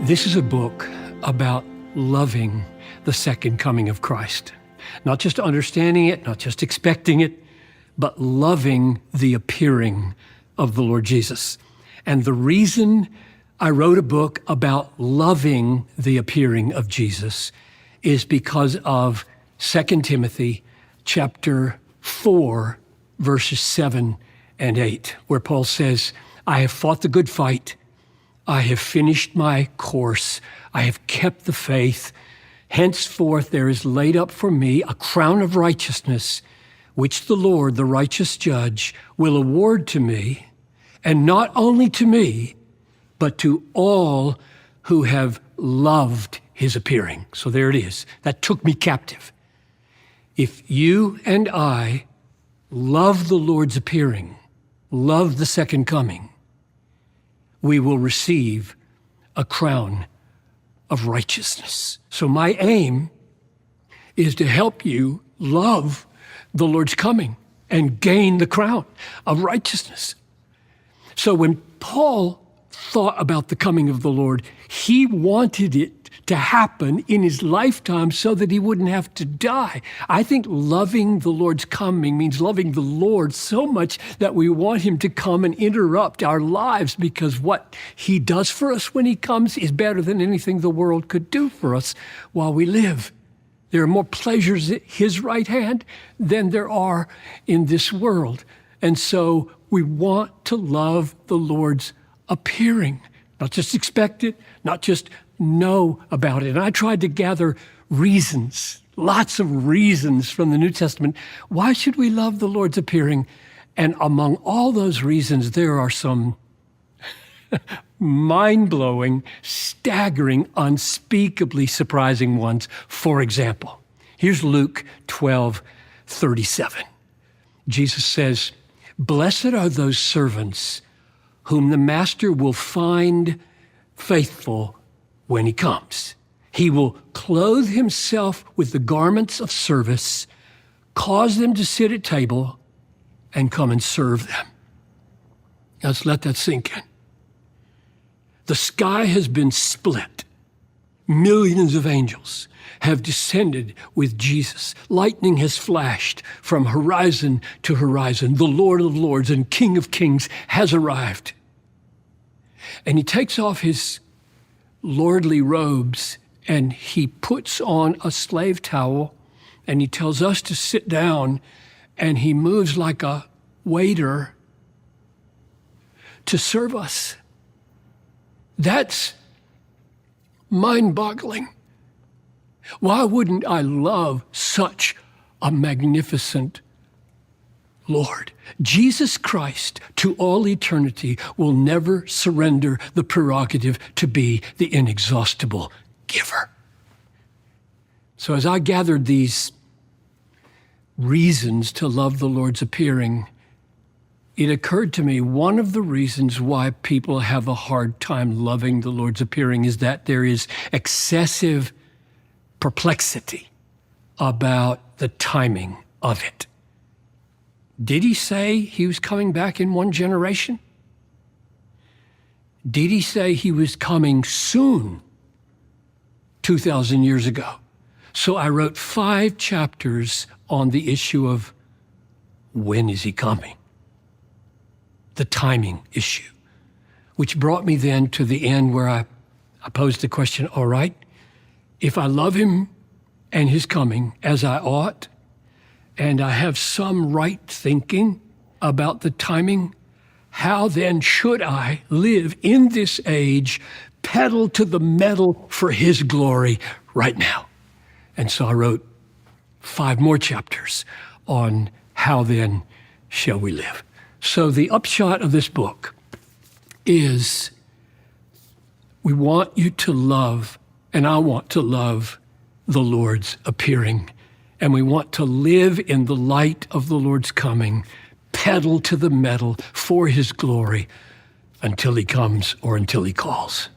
This is a book about loving the second coming of Christ. Not just understanding it, not just expecting it, but loving the appearing of the Lord Jesus. And the reason I wrote a book about loving the appearing of Jesus is because of 2 Timothy chapter 4, verses 7 and 8, where Paul says, I have fought the good fight. I have finished my course. I have kept the faith. Henceforth there is laid up for me a crown of righteousness, which the Lord, the righteous judge, will award to me, and not only to me, but to all who have loved his appearing. So there it is. That took me captive. If you and I love the Lord's appearing, love the second coming, we will receive a crown of righteousness. So my aim is to help you love the Lord's coming and gain the crown of righteousness. So when Paul thought about the coming of the Lord, he wanted it to happen in his lifetime so that he wouldn't have to die. I think loving the Lord's coming means loving the Lord so much that we want him to come and interrupt our lives, because what he does for us when he comes is better than anything the world could do for us while we live. There are more pleasures at his right hand than there are in this world. And so we want to love the Lord's appearing, not just expect it, not just know about it. And I tried to gather reasons, lots of reasons from the New Testament. Why should we love the Lord's appearing? And among all those reasons, there are some mind-blowing, staggering, unspeakably surprising ones. For example, here's Luke 12:37. Jesus says, "Blessed are those servants whom the master will find faithful when he comes. He will clothe himself with the garments of service, cause them to sit at table, and come and serve them." Now let's let that sink in. The sky has been split. Millions of angels have descended with Jesus. Lightning has flashed from horizon to horizon. The Lord of Lords and King of Kings has arrived. And he takes off his lordly robes and he puts on a slave towel and he tells us to sit down, and he moves like a waiter to serve us. That's mind-boggling. Why wouldn't I love such a magnificent Lord? Jesus Christ, to all eternity, will never surrender the prerogative to be the inexhaustible giver. So as I gathered these reasons to love the Lord's appearing, it occurred to me one of the reasons why people have a hard time loving the Lord's appearing is that there is excessive perplexity about the timing of it. Did he say he was coming back in one generation? Did he say he was coming soon, 2,000 years ago? So I wrote 5 chapters on the issue of when is he coming? The timing issue, which brought me then to the end where I posed the question, all right, if I love him and his coming as I ought, and I have some right thinking about the timing, how then should I live in this age, pedal to the metal for his glory right now? And so I wrote 5 more chapters on how then shall we live. So the upshot of this book is we want you to love, and I want to love, the Lord's appearing. And we want to live in the light of the Lord's coming, pedal to the metal for his glory until he comes or until he calls.